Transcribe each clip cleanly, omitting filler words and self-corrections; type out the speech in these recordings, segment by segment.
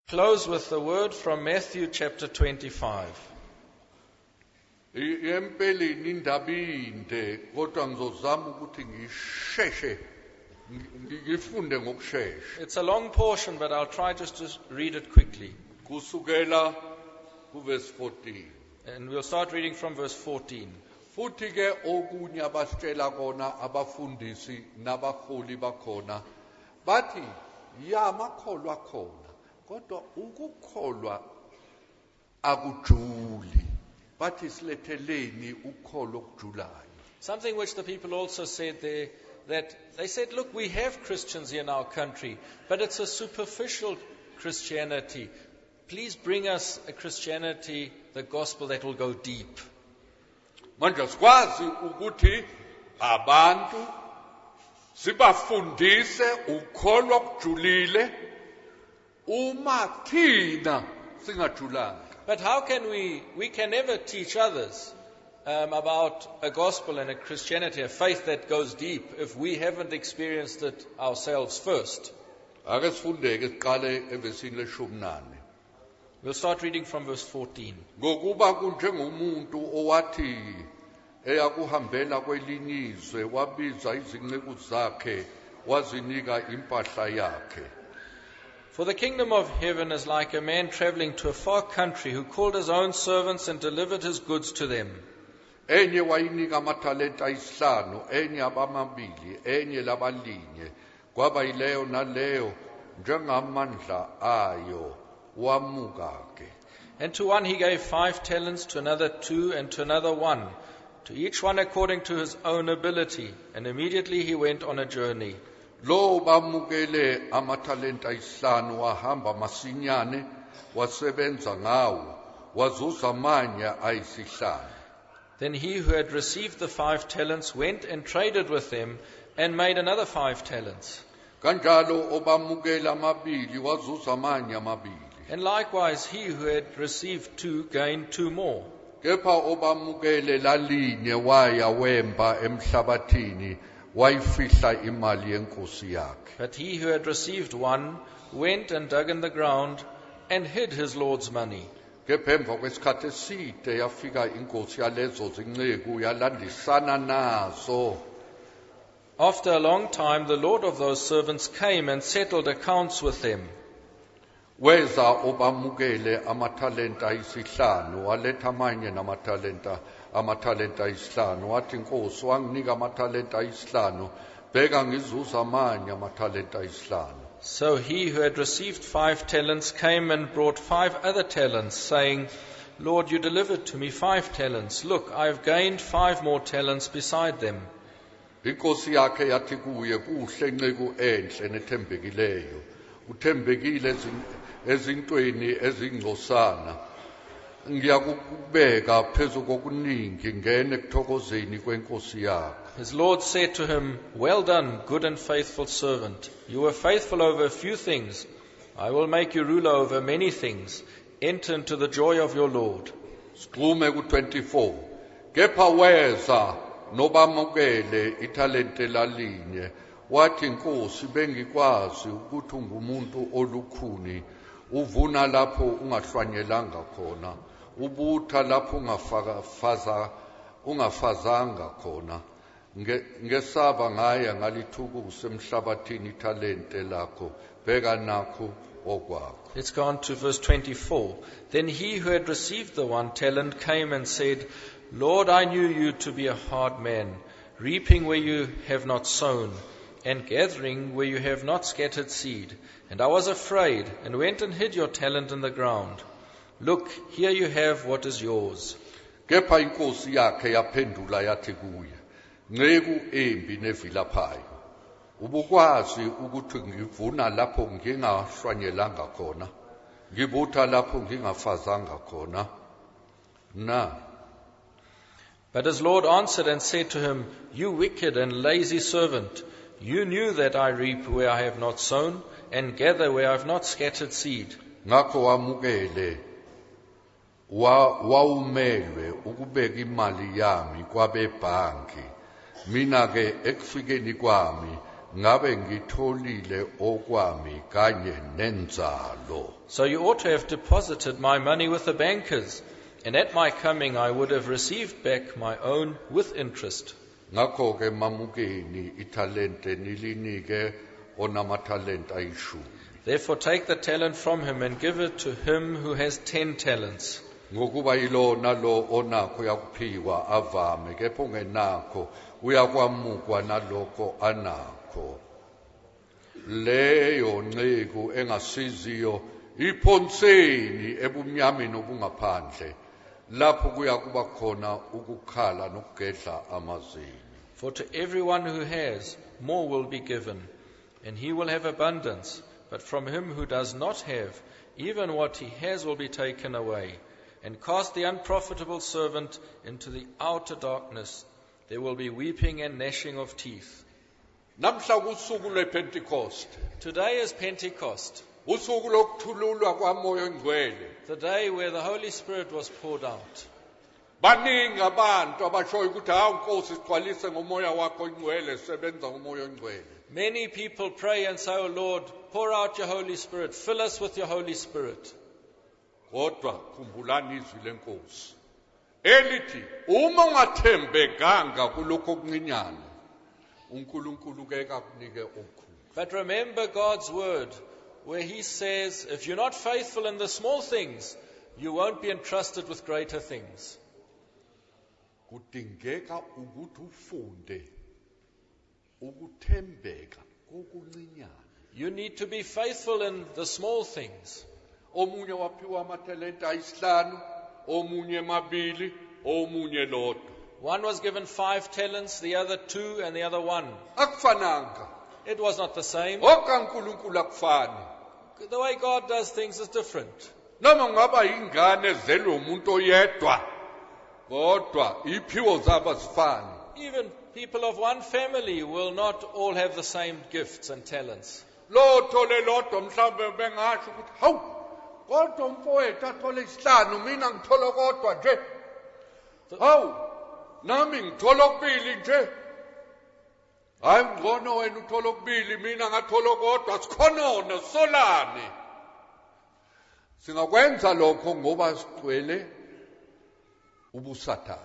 Close with the word from Matthew chapter 25. Empeleni indaba inde kodwa ngizozama ukuthi ngisheshe ngifunde ngokushesha. It's a long portion, but I'll try just to read it quickly. Kusukela kuverse 14. And we'll start reading from verse 14. Futhi ke okunye abasitshela kona abafundisi nabaholi bakhona bathi ya makholwa khona kodwa ukukholwa akujuli bathi siletheleni ukholwa okujulayo. Something which the people also said there, that they said, look, we have Christians here in our country, but it's a superficial Christianity. Please bring us a Christianity, the gospel that will go deep. Manje sikwazi ukuthi abantu sibafundise ukholwa okujulile uma thina singajulanga. But how can we can never teach others about a gospel and a Christianity, a faith that goes deep, if we haven't experienced it ourselves first. Ake sifundeke siqale evesini le-14. We'll start reading from verse 14. Ngokuba kunjengomuntu owathi eyakuhambela kwelinye izwe wabiza izinceku zakhe wazinika impahla yakhe. For the kingdom of heaven is like a man traveling to a far country who called his own servants and delivered his goods to them. Enye wayinika amathalenta ayisihlanu, enye abamabili, enye labalinye, kwaba yileyo naleyo njengamandla ayo wamuka ke. And to one he gave 5 talents, to another 2, and to another 1, to each one according to his own ability. And immediately he went on a journey. Lo bamukele amathalenta ayisihlanu wahamba masinyane wasebenza ngawo wazuza amanye ayisihlanu. Then he who had received the 5 talents went and traded with them and made another 5 talents. Kanjalo obamukele amabili wazuza amanye amabili. And likewise he who had received 2 gained 2 more. Kepha obamukele lalinye waya wemba emhlabathini wayifihla imali yenkosi yakhe. But he who had received 1 went and dug in the ground and hid his Lord's money. Kepha emva kwesikhathi eside yafika inkosi yalezo zinceku yalandisana nazo. After a long time the Lord of those servants came and settled accounts with them. Weza obamukele amathalenta ayisihlanu waletha amanye namathalenta ayisihlanu wathi Nkosi wanginika amathalenta ayisihlanu bheka ngizuza amanye amathalenta ayisihlanu. So he who had received 5 talents came and brought 5 other talents, saying, Lord, you delivered to me 5 talents. Look, I have gained 5 more talents beside them. Inkosi yakhe yathi kuye kuhle nceku enhle nethembekileyo uthembekile ezintweni ezingcosana ngiyakubeka phezu kokuningi ngene ekuthokozeni kwenkosi yakho. His Lord said to him, Well done, good and faithful servant. You were faithful over a few things. I will make you ruler over many things. Enter into the joy of your Lord. Siqume ku-24. Kepha weza nobamukele ithalente lalinye wathi Nkosi bengikwazi ukuthi ungumuntu olukhuni uvuna lapho ungahlwanyelanga khona ubutha lapho ungafazanga khona ngesaba ngaya ngalithukusa emhlabathini ithalente lakho bheka nakho okwakho. Let's go on to verse 24. Then he who had received the 1 talent came and said, Lord, I knew you to be a hard man, reaping where you have not sown, and gathering where you have not scattered seed. And I was afraid, and went and hid your talent in the ground. Look, here you have what is yours. Kepha inkosi yakhe yaphendula yathi kuye, nceku embi nevilaphayo, ubukwazi ukuthi ngivuna lapho ngingahlwanyelanga khona, ngibutha lapho ngingafazanga khona na. But his Lord answered and said to him, You wicked and lazy servant, you knew that I reap where I have not sown, and gather where I have not scattered seed. Ngakho wamukele wawumelwe ukubeka imali yami kwabebhanki. Mina ke ekufikeni kwami ngabe ngitholile okwami kanye nenzalo. So you ought to have deposited my money with the bankers, and at my coming I would have received back my own with interest. Ngakho ke mamukeni ithalente nilinike onamathalente ayishumi. Therefore take the talent from him and give it to him who has 10 talents. Ngokuba ilona lo onakho yakuphiwa avame kepha ongenakho uyakwamukwa nalokho anakho. Leyo nceku engasiziyo iphonseni ebumnyameni obungaphandle lapho kuyakuba khona ukukhala nokugedla amazinyo. For to everyone who has, more will be given, and he will have abundance. But from him who does not have, even what he has will be taken away. And cast the unprofitable servant into the outer darkness. There will be weeping and gnashing of teeth. Namhla kusuku lePentecost. Today is Pentecost, Usuku lokuthululwa kwaMoya oNgcwele. the day where the Holy Spirit was poured out. Baningi abantu abashoyo ukuthi hawu Nkosi sigcwalise ngomoya wakho oNgcwele sebenza ngomoya oNgcwele. Many people pray and say, "Oh Lord, pour out your Holy Spirit. Fill us with your Holy Spirit." Kodwa khumbulani izwi leNkosi. Elithi uma ungathembekanga kulokho okuncinyane, uNkulunkulu ke kakunike okukhulu. But remember God's word, where he says, if you're not faithful in the small things, you won't be entrusted with greater things. Kudingeka ukuthi ufunde ukuthembeka kokuncinyane. You need to be faithful in the small things. Omunye waphiwa amathalente ayisihlanu, omunye mabili, omunye lodwa. One was given 5 talents, the other 2, and the other 1. Akufananga. It was not the same. OkaNkulunkulu akufani. The way God does things is different. Noma ngaba ingane ezelwe umuntu oyedwa, kodwa iphiwo zabo azifani. Even people of one family will not all have the same gifts and talents. Lo thole lodwa mhlawumbe bengasho ukuthi hawu kodwa umfowethu athole isihlanu mina ngithola kodwa nje. Hawu nami ngithola okubili nje. Hayi ngcono wena uthola okubili mina ngathola kodwa sikhonona solane. Singakwenza lokho ngoba sigcwele ubusathane.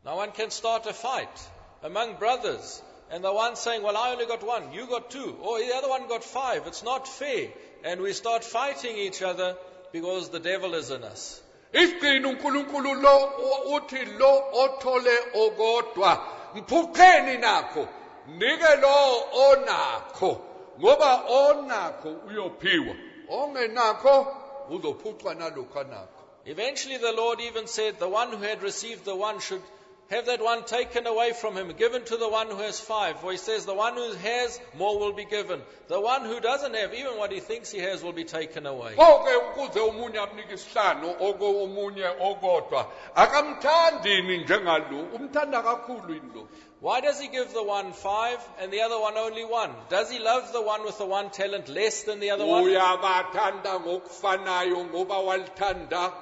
Now one can start a fight among brothers, and the one saying, well, I only got 1, you got 2, or the other one got 5. It's not fair. And we start fighting each other because the devil is in us. Isigcina uNkulunkulu lo uthi lo othole okodwa mphuqeni nakho nike lo onakho ngoba onakho uyophiwa ongenakho uzophucwa nalokho anakho. Eventually the Lord even said the one who had received the 1 should have that 1 taken away from him, given to the one who has 5. For he says the one who has, more will be given. The one who doesn't have, even what he thinks he has, will be taken away. Konke ukuze umunye amnike isihlanu omunye okodwa akamthandini njengalo umthanda kakhulu lo. Why does he give the one 5 and the other one only 1? Does he love the one with the 1 talent less than the other one? Uyabathanda ngokufanayo ngoba walithanda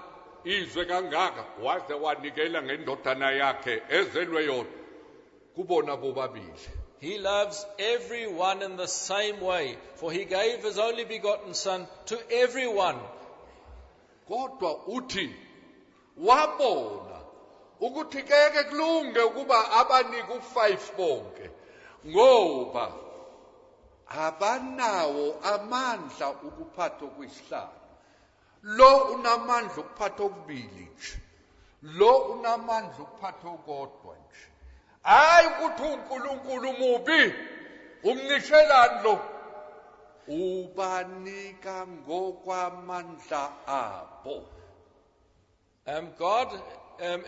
izwe kangaka waze wanikela ngendodana yakhe ezelwe yona kubona bobabili. He loves everyone in the same way, for he gave his only begotten Son to everyone. Kodwa uthi wabona ukuthi keke kulunge ukuba abanike u5 bonke ngoba abanawo amandla ukuphatha kwisihlanu. Lo unamandla ukuphatha okubili nje. Lo unamandla ukuphatha okodwa nje. Hayi ukuthi uNkulunkulu mubi umnishelani lo. Ubanika ngokwamandla abo. God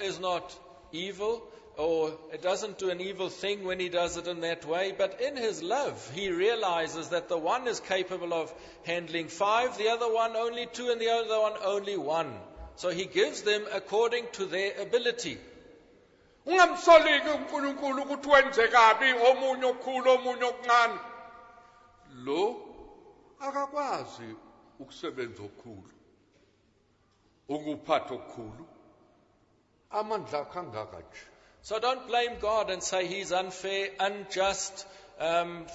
is not evil, or it doesn't do an evil thing when he does it in that way, but in his love he realizes that the one is capable of handling 5, the other one only 2, and the other one only 1. So he gives them according to their ability. Ungamsoliki uNkulunkulu ukuthi wenze kabi omunye okukhulu omunye okuncane. Lo akakwazi ukusebenza okukhulu. Ukuphatha okukhulu. Amandla kangaka nje. So don't blame God and say he's unfair, unjust,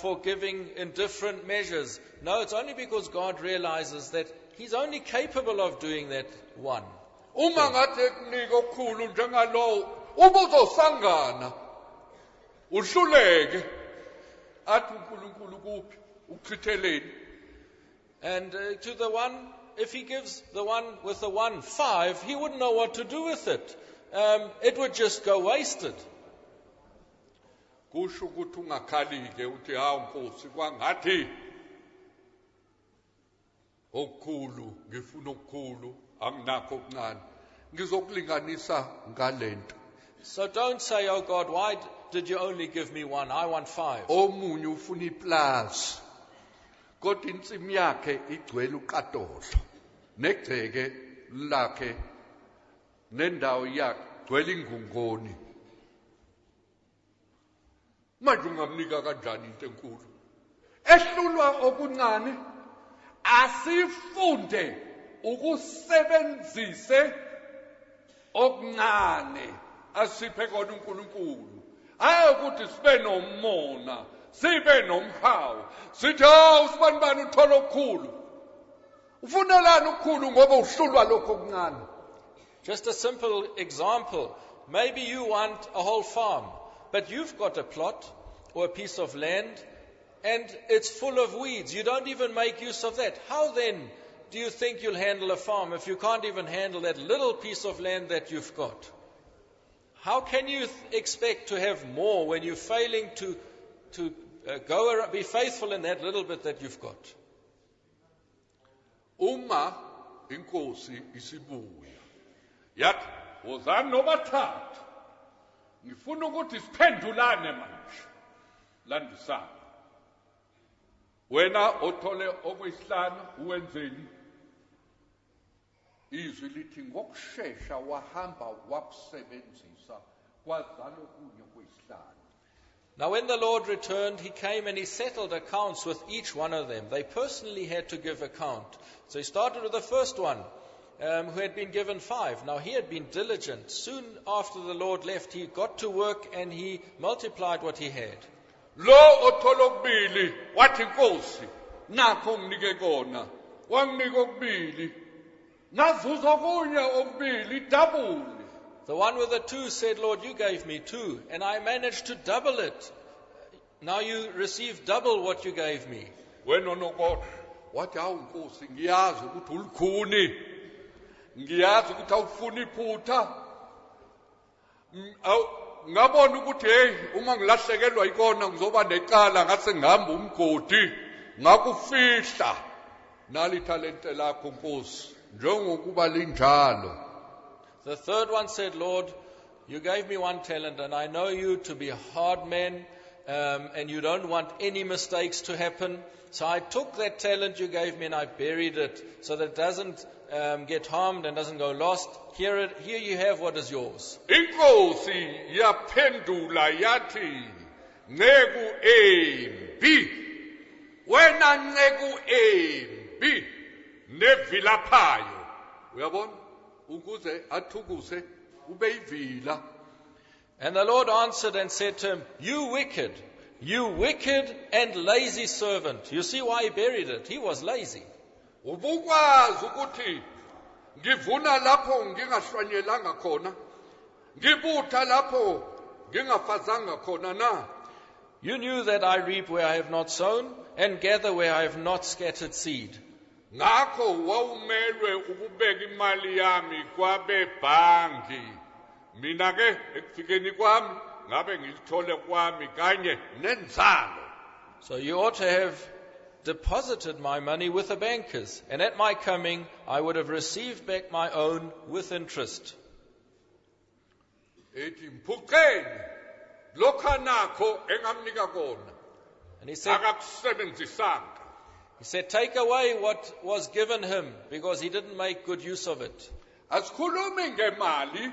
for giving in different measures. No, it's only because God realizes that He's only capable of doing that one. Uma ngathi kunika okukhulu njengalowo ubuzosangana uhluleke athi uNkulunkulu kuphi uchitheleni. And to the one, if He gives the one with the 1.5, he wouldn't know what to do with it. It would just go wasted. Kusho ukuthi ungakhali-ke uthi hawu Nkosi kwangathi okukhulu ngifuna okukhulu anginakho okuncane ngizokulinganisa ngalento. So don't say, oh God, why did you only give me 1? I want 5. Omunye ufuna iplaza kodwa insimi yakhe igcwele uqadohlo negceke lakhe nendawo yakhe igcwele ingungoni. Manje ungamnika kanjani into enkulu? Ehlulwa okuncane asifunde ukusebenzise okuncane asiphe kona uNkulunkulu. Hayi ukuthi sibe nomona, sibe nomhawu. Sithi hawu sibanibani uthola okukhulu. Ufunelani okukhulu ngoba uhlulwa lokho okuncane. Just a simple example. Maybe you want a whole farm, but you've got a plot or a piece of land and it's full of weeds. You don't even make use of that. How then do you think you'll handle a farm if you can't even handle that little piece of land that you've got? How can you expect to have more when you're failing to be faithful in that little bit that you've got? Uma inkosi isibuya yathi wozani nobathathu ngifuna ukuthi siphendulane manje landisana. Wena othole okuyisihlanu uwenzeni? Izwi lithi ngokusheshsha wahamba wakusebenzisa kwazalo kunye kuyisihlanu. Now when the Lord returned, He came and He settled accounts with each one of them. They personally had to give account. So He started with the first one, who had been given 5. Now he had been diligent. Soon after the Lord left, he got to work and he multiplied what he had. Lo othola okubili wathi Nkosi nakho nginike kona wanginika okubili nazuza kunye okubili double. The one with the 2 said, Lord, you gave me 2 and I managed to double it. Now you receive double what you gave me. Wena nokodwa wathi hawu Nkosi ngiyazi ukuthi ulikhuni, ngiyazi ukuthi awufuni iphutha, ngabona ukuthi hey uma ngilahlekelwa ikona ngizoba necala ngase ngihamba umgodi ngakufihla nali talente lakho Nkosi njengokuba linjalo. The third one said, Lord, you gave me 1 talent and I know you to be a hard man and you don't want any mistakes to happen. So I took that talent you gave me and I buried it so that it doesn't get harmed and doesn't go lost. Here you have what is yours. Inkosi yaphendula yathi nceku embi, wena nceku embi nevilaphayo. Uyabona ukuze athukuse ube ivila. And the Lord answered and said to him, you wicked and lazy servant. You see why he buried it? He was lazy. Ubukwazi ukuthi ngivuna lapho ngingahlwanyelanga khona, ngibutha lapho ngingafazanga khona na? You knew that I reap where I have not sown and gather where I have not scattered seed. Ngakho wawumelwe ukubeka imali yami kwabebhangi. Mina ke ekufikeni kwami ngabe ngilithole kwami kanye nenzalo. So you ought to have deposited my money with the bankers, and at my coming I would have received back my own with interest. Ethi mphukeni lokho nakho engamnika kona. And he said, take away what was given him, because he didn't make good use of it. Asikhulumi ngemali,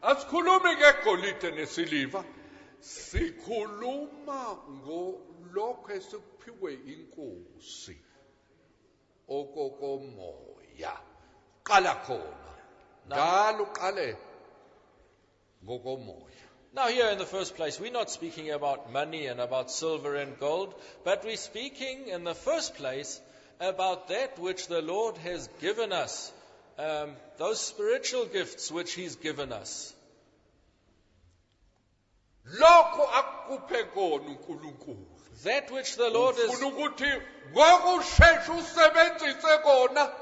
asikhulumi ngegolide nesiliva, sikhuluma ngolokho esikuphiwe inkosi okokomoya. Qala khona njalo uqale ngokomoya. Now here in the first place, we're not speaking about money and about silver and gold, but we're speaking in the first place about that which the Lord has given us, those spiritual gifts which He's given us. Lokho akuphe kona uNkulunkulu. That which the Lord Ufuna ukuthi ngokushesha usebenzise kona.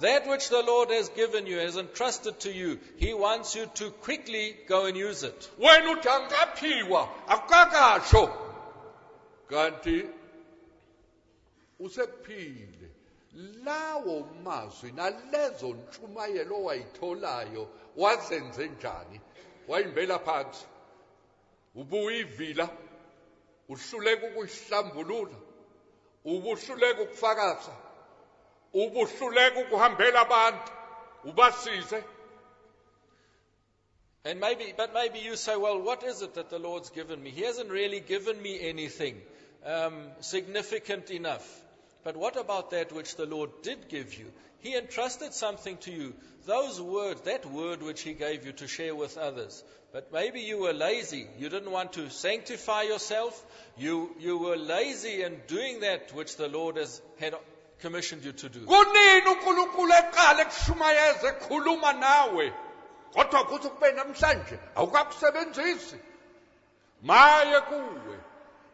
That which the Lord has given you, has entrusted to you, He wants you to quickly go and use it. Wena uthi angaphiwa akakasho. Kanti usekuphile. Lawo mazwi nalezo ntshumayelo wayitholayo wazenze njani? Wayimbela phansi. Ubuyivila. Uhluleka ukuhlambulula. Ubuhluleka ukufakaza. Ubuhluleka ukuhambela abantu. Ubasize. But maybe you say, well, what is it that the Lord's given me? He hasn't really given me anything significant enough. But what about that which the Lord did give you? He entrusted something to you. Those words, that word which He gave you to share with others. But maybe you were lazy. You didn't want to sanctify yourself. You were lazy in doing that which the Lord had commissioned you to do. Kunini uNkulunkulu eqala ekushumayeza ekhuluma nawe. Kodwa kuthi kube namhlanje awukakusebenzisi. Maye kuwe.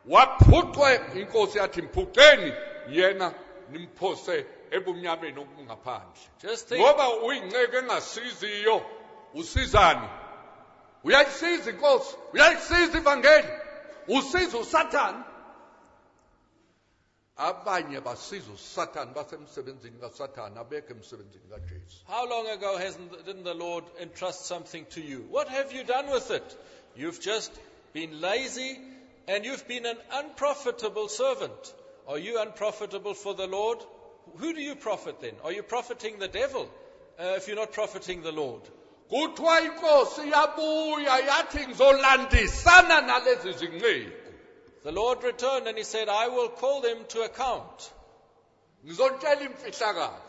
Waphucwe inkosi yathi mphuceni yena nimphose ebumnyameni obungaphandle. Just think. Ngoba uyinceke engasiziyo usizani? Uyayisiza inkosi, uyayisiza ivangeli. Usiza uSathane. Abanye basiza uSathane basemsebenzini kaSathane abekho emsebenzini kaJesu. How long ago didn't the Lord entrust something to you? What have you done with it? You've just been lazy and you've been an unprofitable servant. Are you unprofitable for the Lord? Who do you profit then? Are you profiting the devil if you're not profiting the Lord? Kuthiwa inkosi yabuya yathi ngizolandisana nalezi zinceku. The Lord returned and He said, I will call them to account. Ngizontshela imfihlakalo.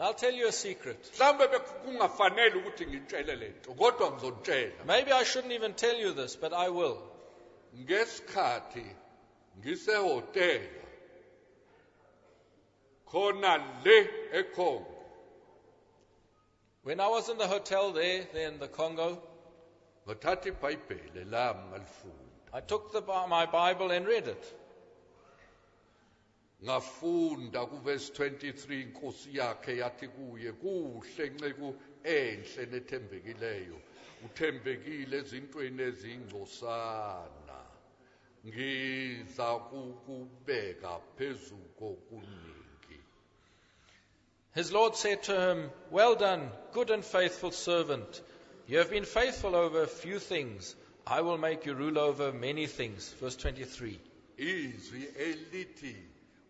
I'll tell you a secret. Mhlambe bekungafanele ukuthi ngitshele lento, kodwa ngizontshela. Maybe I shouldn't even tell you this, but I will. Ngesikhathi ngisehotela khona le eKongo. When I was in the hotel there in the Congo, Ngathatha iBhayibheli lami ngalifunda. I took my Bible and read it. Ngafunda kuverse 23 inkosi yakhe yathi kuye kuhle nceku enhle nethembekileyo. Uthembekile ezintweni ezingcosana. Ngiza kukubeka phezu kokuningi. His Lord said to him, well done, good and faithful servant. You have been faithful over a few things. I will make you rule over many things. Verse 23. Izwi elithi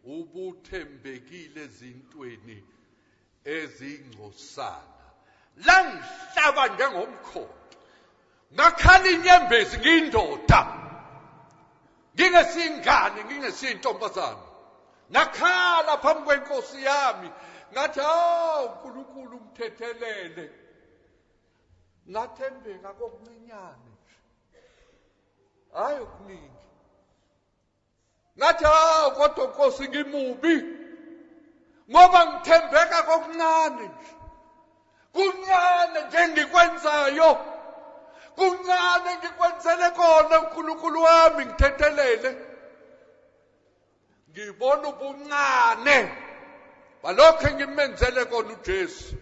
ubuthembekile ezintweni ezingcosana. Langihlaba njengomkhonto. Ngakhala inyembezi ngiyindoda. Ngingesingane, ngingesintombazana. Ngakhala phambi kwenkosi yami. Ngathi uNkulunkulu umthethelele. Ngathembeka kokuncinyane. Hayi okuningi. Ngathi kodwa Nkosi ngimubi. Ngoba ngithembeka kokuncane. Kuncane nje ngikwenzayo. Kuncane ngikwenzele kona uNkulunkulu wami ngithethelele. Ngibona ubuncane. Balokho ngimenzele kona uJesu.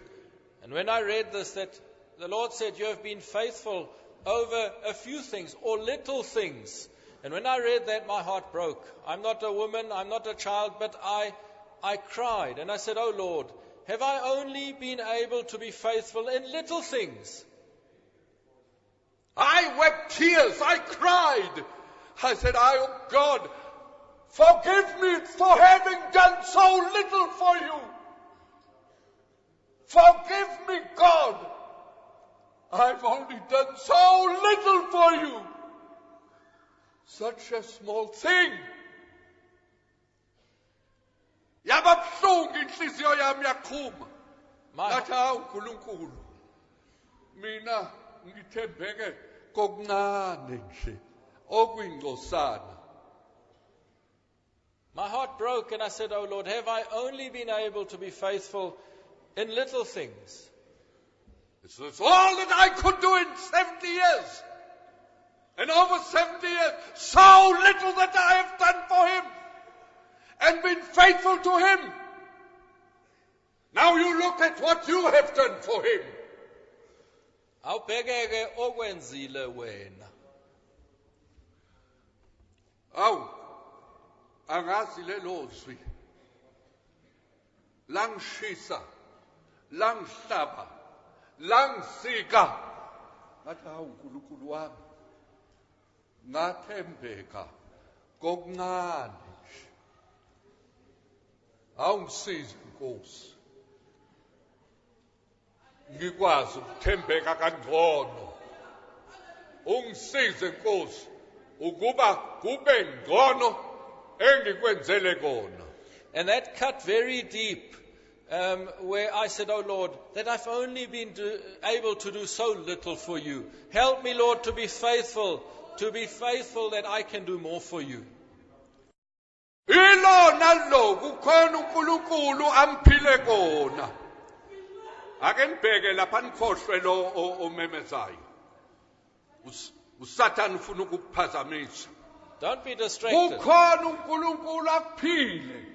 And when I read this, that the Lord said, you have been faithful over a few things or little things. And when I read that, my heart broke. I'm not a woman, I'm not a child, but I cried. And I said, oh Lord, have I only been able to be faithful in little things? I wept tears, I cried. I said, oh God, forgive me for having done so little for you. Forgive me, God. I've only done so little for you. Such a small thing. Yababuhlungu inhliziyo yami yaqhuma. Ngathi uNkulunkulu. Mina ngithembeke kokuncane nje okuyingcosana. My heart broke and I said, "Oh Lord, have I only been able to be faithful in little things?" It's all that I could do in 70 years. And over 70 years, so little that I have done for him and been faithful to him. Now you look at what you have done for him. Awubhekeke okwenzile wena. Awu, angazi lelo zwi. Langishisa, langihlaba, langisika. Ngathi hawu uNkulunkulu wami. Ngathembeka kokuncane nje. Awungisize Nkosi. Ngikwazi ukuthembeka kangcono. Ungisize Nkosi ukuba kube ngcono engikwenzele kona. And that cut very deep, where I said, "Oh Lord, that I've only been able to do so little for you. Help me, Lord, to be faithful that I can do more for you." Ilona lo kukhona uNkulunkulu amphile kona. Ake nibheke lapha nikhohlwe lo omemezayo. Usathane ufuna ukukuphazamisa. Don't be distracted. Kukhona uNkulunkulu akuphile.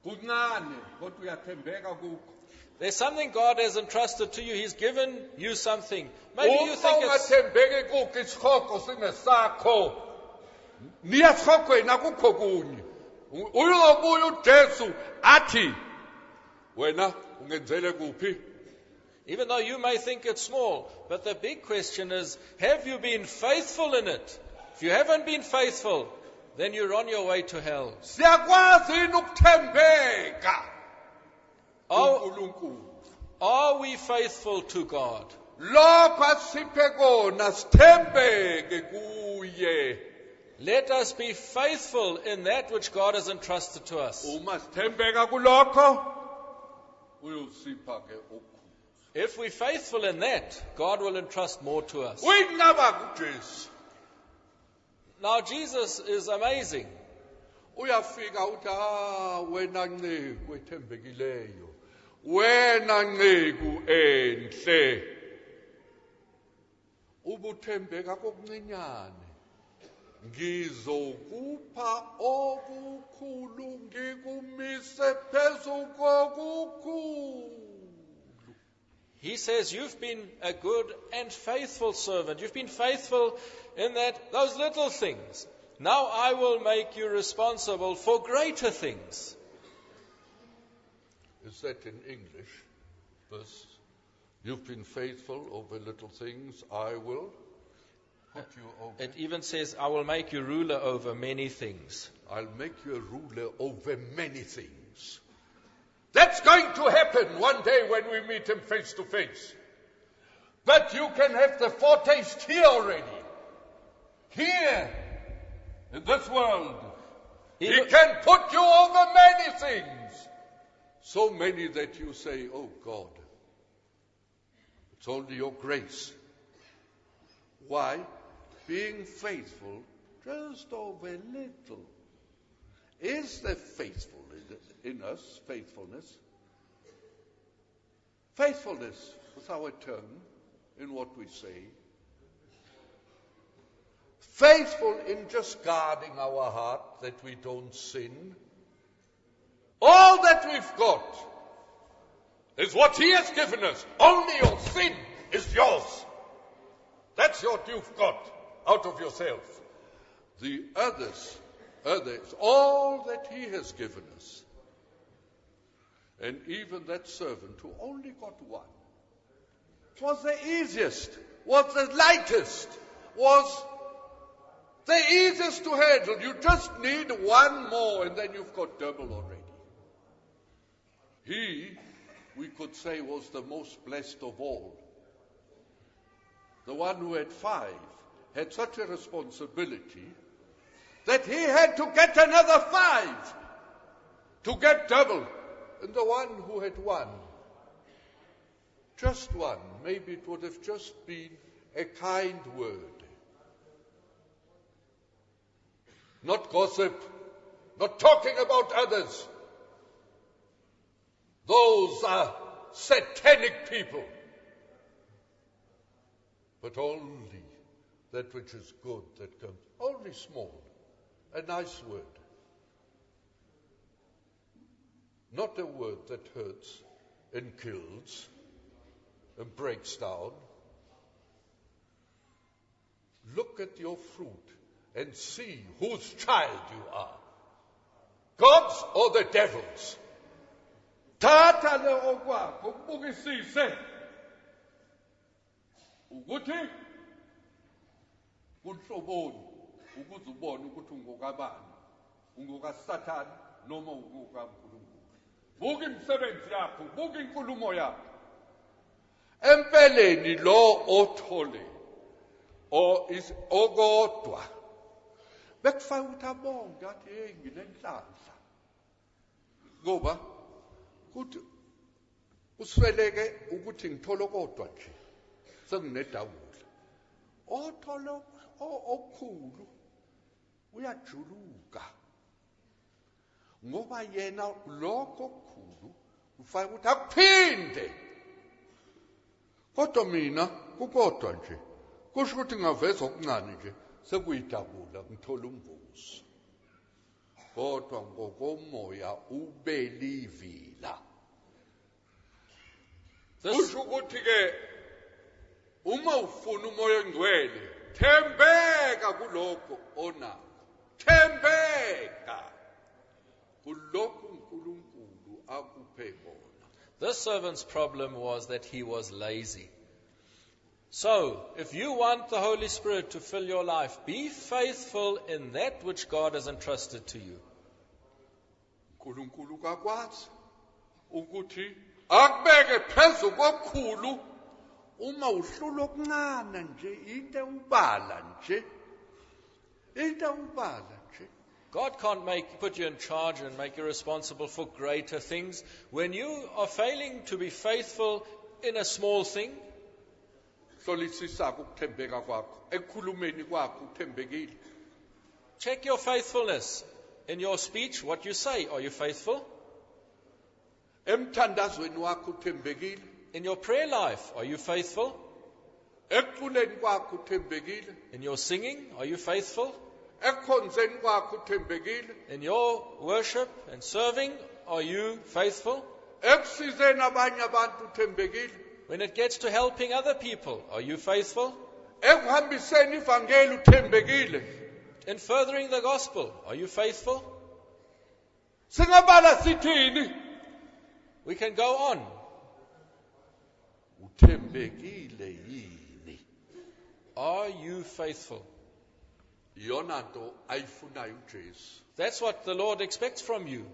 Kuncane kodwa uyathembeka kukho. There's something God has entrusted to you. He's given you something. Maybe you think it's... Ungathembeki kukho isikhoko singesakho. Niyasikhokweni akukho kunye. Uyobuya uJesu athi wena ungenzele kuphi? Even though you may think it's small, but the big question is, have you been faithful in it? If you haven't been faithful, then you're on your way to hell. Siyakwazi ukuthembeka kuNkulunkulu. Are we faithful to God? Lokho asiphe kona sithembeke kuye. Let us be faithful in that which God has entrusted to us. Uma sithembeka kulokho uyosipha ke okukhulu. If we're faithful in that, God will entrust more to us. Uyinqaba kuJesu. Now Jesus is amazing. Uyafika uthi wena nceku ethembekileyo. Wena nceku enhle. Ubuthembeka kokuncinyane. Ngizokupha okukhulu ngikumise phezu kokukhulu. He says, you've been a good and faithful servant. You've been faithful in those little things. Now I will make you responsible for greater things. Is that in English? This, you've been faithful over little things, I will put you over. It even says, I will make you ruler over many things. I'll make you a ruler over many things. That's going to happen one day when we meet him face to face. But you can have the foretaste here already. Here, in this world. He can put you over many things. So many that you say, oh God, it's only your grace. Why? Being faithful just over a little. Is there faithfulness in us? Faithfulness? Faithfulness is our term in what we say. Faithful in just guarding our heart that we don't sin. All that we've got is what He has given us. Only your sin is yours. That's what you've got out of yourself. The others, all that He has given us. And even that servant who only got one was the easiest, was the lightest, was the easiest to handle. You just need one more and then you've got double already. He, we could say, was the most blessed of all. The one who had 5 had such a responsibility that he had to get another 5 to get double. And the one who had 1, just 1, maybe it would have just been a kind word. Not gossip, not talking about others. Those are satanic people. But only that which is good that comes, only small, a nice word. Not a word that hurts and kills and breaks down. Look at your fruit and see whose child you are. God's or the devil's. Thatha loko kwakho kubukisise ukuthi kunhloboni ukuze ubone ukuthi ungokabani, ungokaSathane noma ungokaNkulunkulu. Buka imisebenzi yakho, buka inkulumo yakho. Empeleni lo othole okodwa bekufaka ukuthi abonge athi hey nginenhlanhla ngoba kuthi usweleke ukuthi ngithola kodwa nje sekunedawula othola okukhulu uyajuluka ngoba yena lokho okukhulu ufaka ukuthi akuphinde kodwa mina kukodwa nje kusho ukuthi ngaveza okuncane nje sekuyidabula ngithola umvuzo kodwa ngokomoya ubelivila. Kusho ukuthi ke uma ufuna umoya engcwele thembeka kulokho onakho, thembeka kulokho uNkulunkulu akuphe kona. This servant's problem was that he was lazy. So, if you want the Holy Spirit to fill your life, be faithful in that which God has entrusted to you. uNkulunkulu kakwazi ukuthi akubeke phezu kokukhulu uma uhlula okuncane nje into ubala nje. God can't put you in charge and make you responsible for greater things when you are failing to be faithful in a small thing. Check your faithfulness in your speech, what you say. Are you faithful? In your prayer life, are you faithful? In your singing, are you faithful? In your worship and serving, are you faithful? When it gets to helping other people, are you faithful? In furthering the gospel, are you faithful? We can go on. Are you faithful? That's what the Lord expects from you.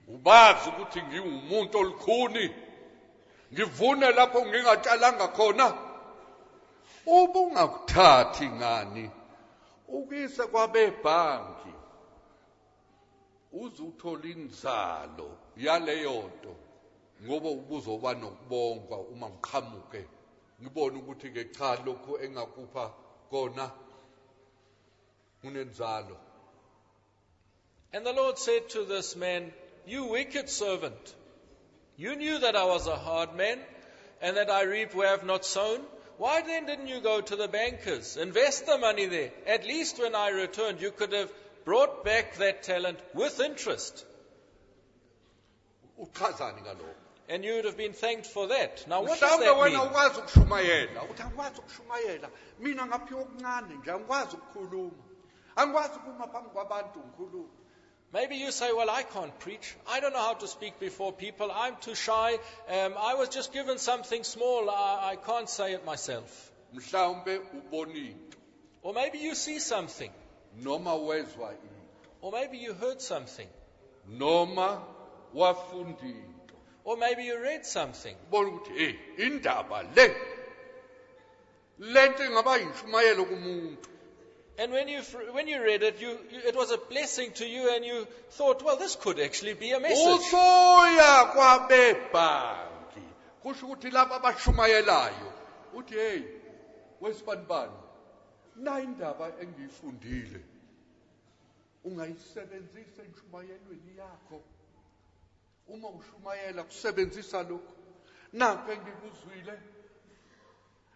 Ubazi ukuthi ngiwumuntu olukhuni ngivune lapho ngingatshalanga khona ubungakuthathi ngani ukise kwabebhanki uzuthola inzalo yaleyo nto ngoba ubuzoba nokubongwa uma ngiqhamuke ngibone ukuthi ke cha lokho engakupha kona unenzalo. And the Lord said to this man, "You wicked servant, you knew that I was a hard man and that I reap where I have not sown. Why then didn't you go to the bankers, invest the money there? At least when I returned, you could have brought back that talent with interest. And you would have been thanked for that." Now what does that mean? Maybe you say, "Well, I can't preach. I don't know how to speak before people. I'm too shy. I was just given something small. I can't say it myself." Or maybe you see something. Or maybe you heard something. Or maybe you read something. And when you read it, it was a blessing to you, and you thought, well, this could actually be a message. kusho ukuthi laba abashumayelayo uthi hey wesibanibani na indaba engiyifundile ungayisebenzisa entshumayelweni yakho uma ushumayela kusebenzisa lokho nakho engikuzwile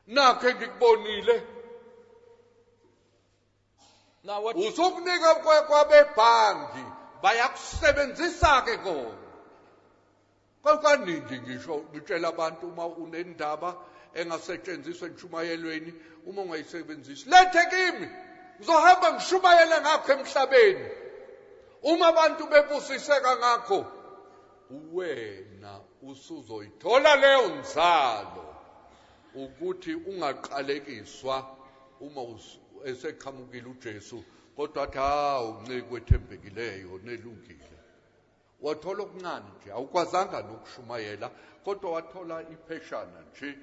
nakho engikubonile Now what usukunika kwabebhangi bayakusebenzisa ke kona kaningi ngisho ngitshela abantu uma unendaba engasetshenziswa entshumayelweni uma ungayisebenzisi lethe kimi ngizohamba ngishumayele ngakho emhlabeni uma abantu bebusiseka ngakho wena usuzoyithola leyo nzalo ukuthi ungaqalekiswa uma eseqhamukile uJesu kodwa athi uncike wethembekileyo nelungile wathola okuncane nje awukwazanga nokushumayela kodwa wathola ipheshana nje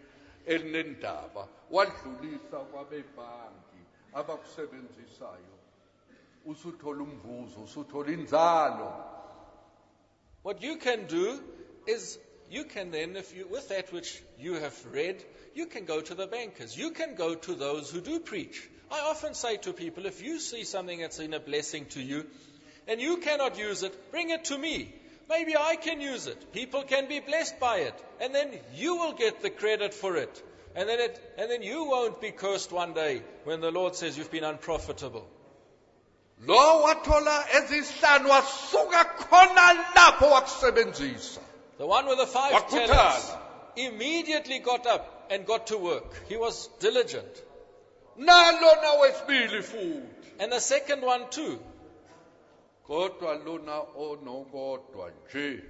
elinendaba wadlulisa kwabebhangi abakusebenzisayo usuthola umvuzo usuthola inzalo. What you can do is you can then, with that which you have read, you can go to the bankers. You can go to those who do preach. I often say to people, if you see something that's been a blessing to you and you cannot use it, bring it to me. Maybe I can use it. People can be blessed by it. And then you will get the credit for it. And then you won't be cursed one day when the Lord says you've been unprofitable. Lo wathola ezihlanu wasuka khona lapho wakusebenzisa. The one with the 5 talents immediately got up and got to work. He was diligent. Nalo nawesibili futhi. And the second one too. Kodwa lona onokodwa nje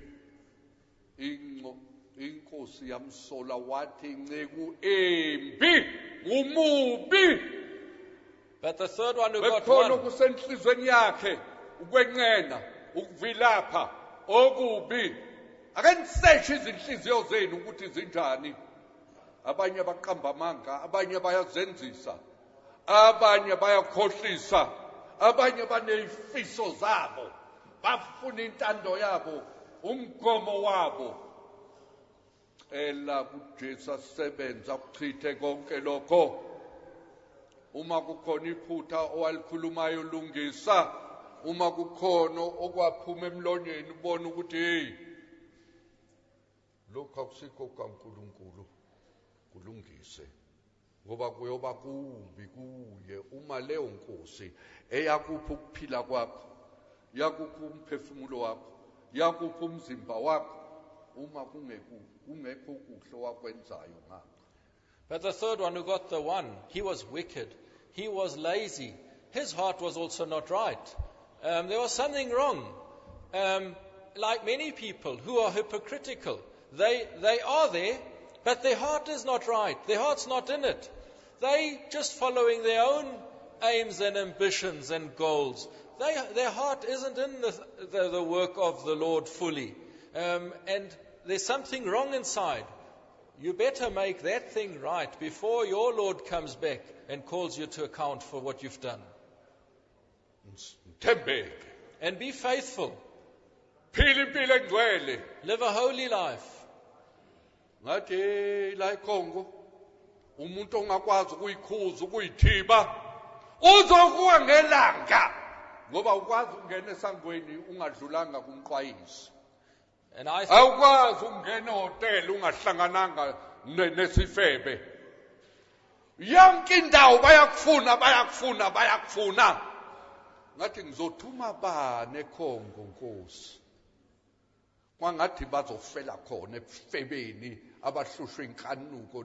inkosi yamsola wathi nceku embi umubi. But the third one who got bekhona one, kusenhlizweni yakhe ukwenqena ukuvilapha okubi akeniseshe izinhliziyo zenu ukuthi zinjani. Abanye baqamba amanga, abanye bayazenzisa, abanye bayakhohlisa, abanye banezifiso zabo, bafuna intando yabo, umgomo wabo. Ela kuJesu asebenza kuchithe konke lokho. Uma kukhona iphutha owalikhulumayo lungisa, uma kukhona okwaphuma emlonyeni ubona ukuthi hey lokho akusikho kaNkulunkulu kulungise ngoba kuyoba kumbi kuye uma leyo nkosi eyakupha ukuphila kwakho yakupha umphefumulo wakho yakupha umzimba wakho uma kungekho kuhle wakwenzayo ngakho. But the third one who got the one, he was wicked. He was lazy. His heart was also not right. There was something wrong. Like many people who are hypocritical, they are there, but their heart is not right. Their heart's not in it. They just following their own aims and ambitions and goals. Their heart isn't in the work of the Lord fully. And there's something wrong inside. You better make that thing right before your Lord comes back and calls you to account for what you've done. And be faithful. Live a holy life. Ngathi la eKongo umuntu ongakwazi ukuyikhuza ukuyithiba uzokuwa ngelanga ngoba ukwazi ungena esangweni ungadlulanga kumqwayisi. And I awukwazi ungena ehotel ungahlangananga nesifebe. Yonke indawo bayakufuna ngathi ngizothuma bani eKongo Nkosi kwangathi bazofela khona ebufebeni abahlushwe inkanuko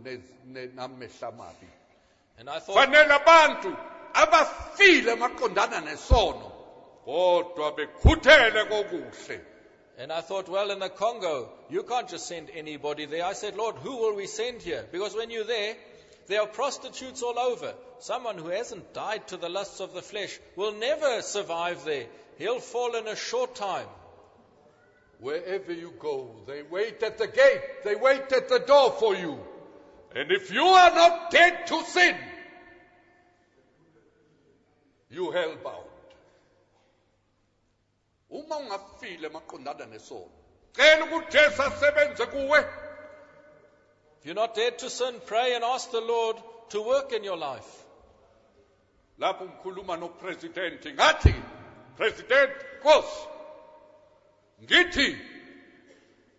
namehla amabi. And I thought, fanele abantu abafile maqondana nesono kodwa bekhuthele kokuhle. And I thought, well, in the Congo, you can't just send anybody there. I said, Lord, who will we send here? Because when you're there are prostitutes all over. Someone who hasn't died to the lusts of the flesh will never survive there. He'll fall in a short time. Wherever you go, they wait at the gate. They wait at the door for you. And if you are not dead to sin, you hellbound. Uma ungafile maqondana nesono cela ukuthi Jesu asebenze kuwe If you're not dead to sin, pray and ask the Lord to work in your life. Lapho ngikhuluma nopresident ngathi, President Nkosi, ngithi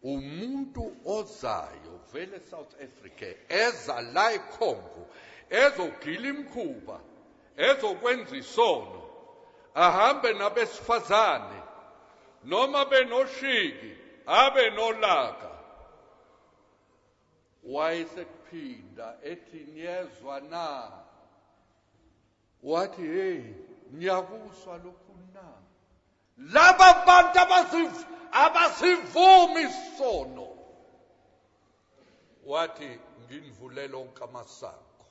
umuntu ozayo vele South Africa eza la eCongo ezogila imkhuba ezokwenza isono ahambe nabesifazane noma benoshiki abe nolaka wayesekuphinda ethi niyezwa na wathi hey niyakuzwa lokhu na laba bantu abasivumi isono wathi nginivulele onke amasango.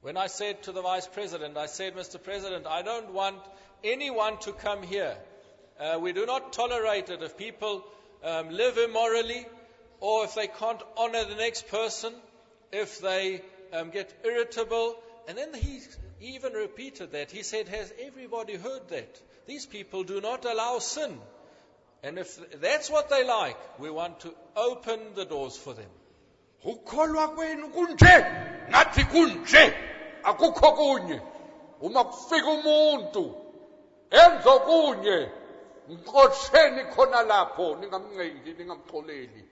When I said to the Vice President, I said, Mr. President, I don't want anyone to come here. We do not tolerate it if people live immorally, or if they can't honor the next person, if they get irritable. And then he even repeated that. He said, has everybody heard that? These people do not allow sin. And if that's what they like, we want to open the doors for them. Ukholwa kwenu kunje nathi kunje akukho kunye uma kufika umuntu enzo kunye nkosheni khona lapho ningamncengi ningamxoleli.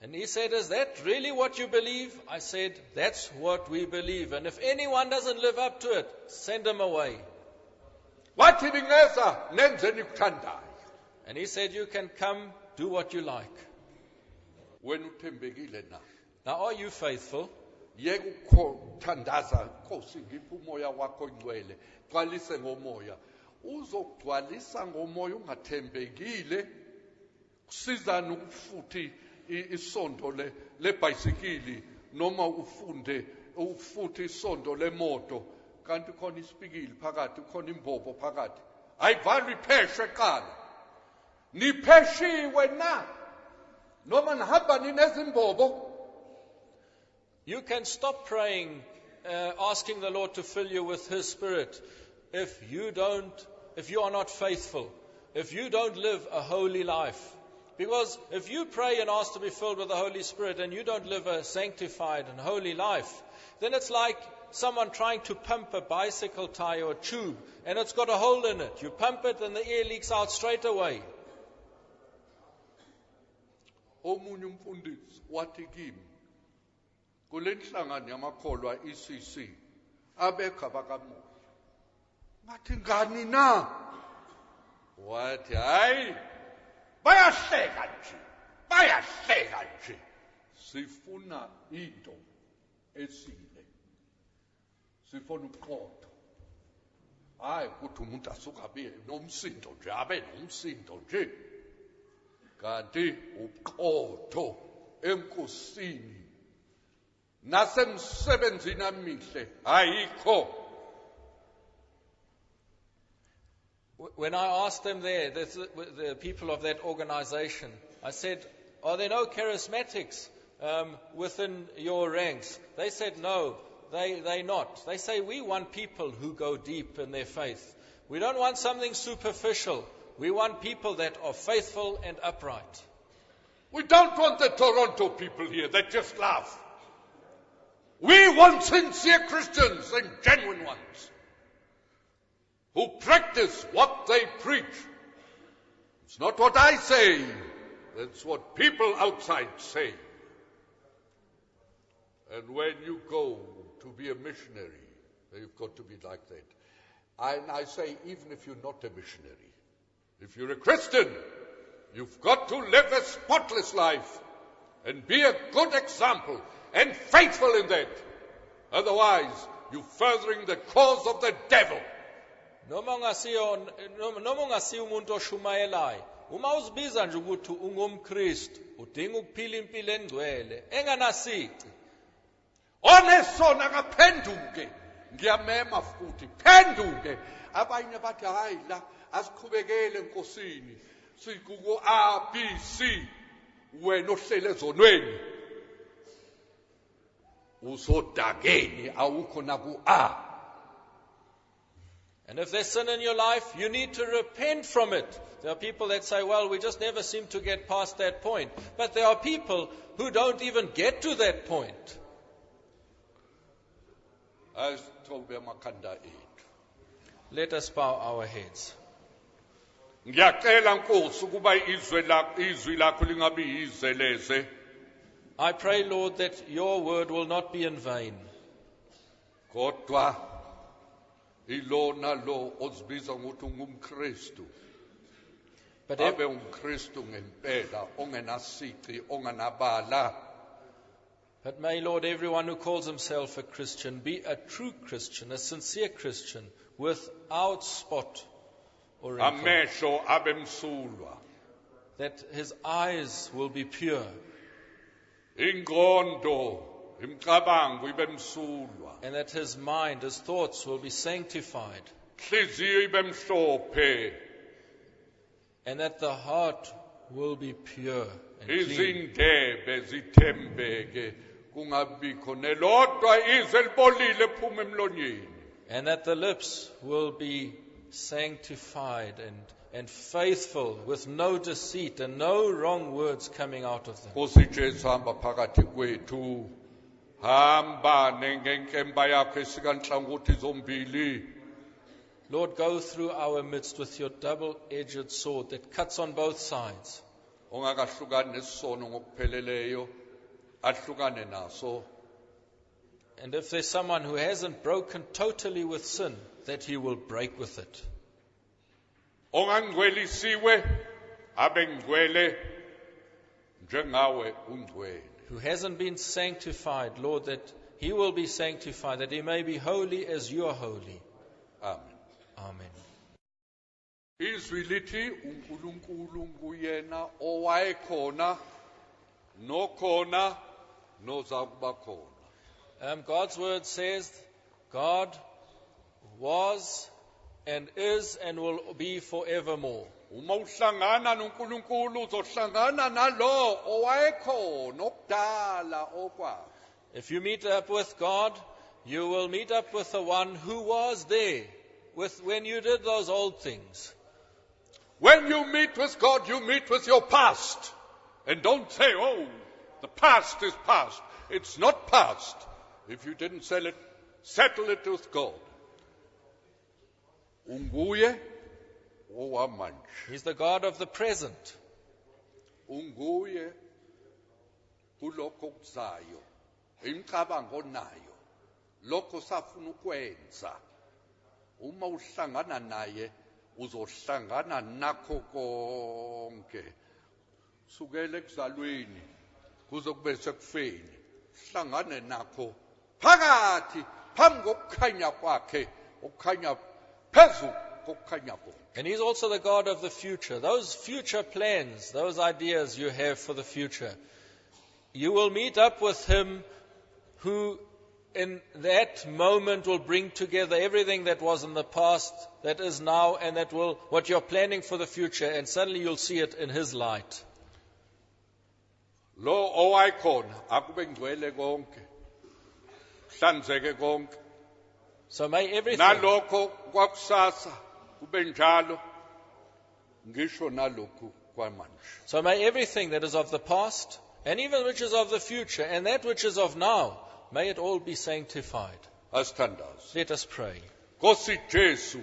And he said, is that really what you believe? I said, that's what we believe. And if anyone doesn't live up to it, send them away. Wathi ningeza nenzeni kuthandayo. And he said, you can come, do what you like. Wena uthembekile na? Now, are you faithful? Yeke ukuthandaza Nkosi ngiphi umoya wakho ngcwele gcwalise ngomoya. Uzogcwalisa ngomoya ungathembekile kusizana ukufuthi isondo lebhayisikili noma ufuthi isondo lemoto kanti khona isipikili phakathi khona imbobo phakathi ayivalwe ipheshwe eqala nipheshiwe na noma nihamba ninezimbobo. You can stop praying, asking the Lord to fill you with His Spirit if you are not faithful, if you don't live a holy life. Because if you pray and ask to be filled with the Holy Spirit and you don't live a sanctified and holy life, then it's like someone trying to pump a bicycle tire or tube and it's got a hole in it. You pump it and the air leaks out straight away. Omunye umfundisi wathi kimi kule nhlangano yamakholwa ECC abekho abakamoya ngathi ngani na wathi hayi bayahleka nje sifuna into esile sifuna uqotho hayi ukuthi umuntu asuka abe nomsindo nje abe nomsindo nje kanti uqotho enkosini nasemsebenzini amihle ayikho. When I asked them there, the people of that organization, I said, are there no charismatics within your ranks? They said, no, they're not. They say, we want people who go deep in their faith. We don't want something superficial. We want people that are faithful and upright. We don't want the Toronto people here that just laugh. We want sincere Christians and genuine ones who practice what they preach. It's not what I say, it's what people outside say. And when you go to be a missionary, you've got to be like that. And I say, even if you're not a missionary, if you're a Christian, you've got to live a spotless life and be a good example and faithful in that. Otherwise, you're furthering the cause of the devil. Noma ungasiyo umuntu oshumayelayo, uma uzibiza nje ukuthi ungumKristu, udinga ukuphila impilo engcwele, enganasici. Onesona kaphenduke, ngiyamema futhi, phenduke. Abanye bathi hayi la asiqhubekele enkosini, sikuko A B C, wena ohlele ezonweni. Usodageni awukho naku A. And if there's sin in your life, you need to repent from it. There are people that say, well, we just never seem to get past that point. But there are people who don't even get to that point. Let us bow our heads. Ngiyacela Nkosi ukuba izwi lakho lingabi yizeleze. I pray, Lord, that your word will not be in vain. Kodwa ilona lo ozibiza ngokuthi ungumKristu. Abe umKristu ngempela ongenasici onganabala. But may, Lord, everyone who calls himself a Christian be a true Christian, a sincere Christian, without spot or wrinkle. Amehlo abe msulwa. That his eyes will be pure. Ingqondo imcabango ibe msulwa. And that his mind, his thoughts will be sanctified. Inhliziyo ibe mhlophe. And that the heart will be pure and clean. Izindebe zithembeke kungabikho nelodwa izwi libolile phuma emlonyeni. And that the lips will be sanctified and faithful, with no deceit and no wrong words coming out of them. Nkosi Jesu hamba phakathi kwethu. Hamba ngenkemba yakho esikanhlangothi zombili. Lord, go through our midst with your double-edged sword that cuts on both sides. Ongakahlukani nesono ngokupheleleyo, ahlukane naso. And if there's someone who hasn't broken totally with sin, that he will break with it. Ongangcwelisiwe, abe ngcwele njengawe ungcwele. Who hasn't been sanctified, Lord, that he will be sanctified, that he may be holy as you are holy. Amen. Amen. Izwi lithi uNkulunkulu nguyena owayekhona nokhona nozakuba khona. God's word says God was and is and will be forevermore. Uma uhlangana noNkulunkulu uzohlangana nalo owayekhona okudala okwakhe. If you meet up with God, you will meet up with the one who was there when you did those old things. When you meet with God, you meet with your past. And don't say, oh, the past is past. It's not past. If you didn't settle it with God. Unguye owamanje. He's the God of the present. Unguye kulokho okuzayo. Imicabango nayo. Lokho safuna ukwenza. Uma uhlangana naye, uzohlangana nakho konke. Sukele ekuzalweni kuze kube sekufeni. Hlangane nakho phakathi phambi kokukhanya kwakhe, okukhanya phezulu kokukhanya konke. And he's also the God of the future. Those future plans, those ideas you have for the future. You will meet up with him who in that moment will bring together everything that was in the past, that is now, and that will, what you're planning for the future, and suddenly you'll see it in his light. Lo owayekhona akube ngcwele konke. Hlanzeke konke. So may everything, Nalokho kwakusasa kube njalo. Ngisho nalokhu kwamanje. so may everything that is of the past, and even which is of the future, and that which is of now, may it all be sanctified. Asithandaze. Let us pray. Nkosi Jesu.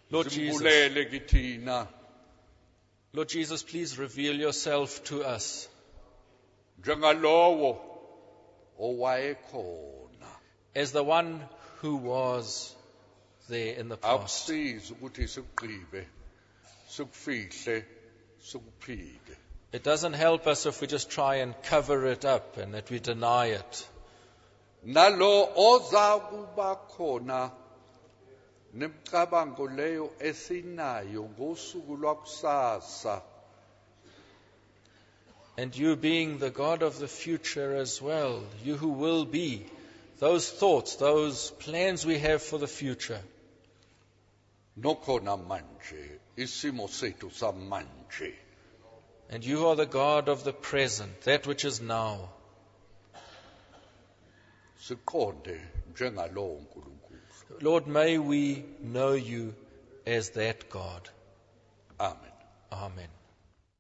Lord Jesus, Simbulele kithina. Lord Jesus, please reveal yourself to us Njengalowo owayekhona. as the one who was there in the past. Akusiza ukuthi sikugqibe, sikufihle, sikuphike. It doesn't help us if we just try and cover it up and that we deny it. Nalo oza kuba khona nemicabango leyo esinayo ngosuku lwakusasa. And you being the God of the future as well, you who will be, those thoughts, those plans we have for the future. Nokhona manje, isimo sethu samanje. And you are the God of the present, that which is now. Siqonde njengalowo uNkulunkulu. Lord, may we know you as that God. Amen. Amen.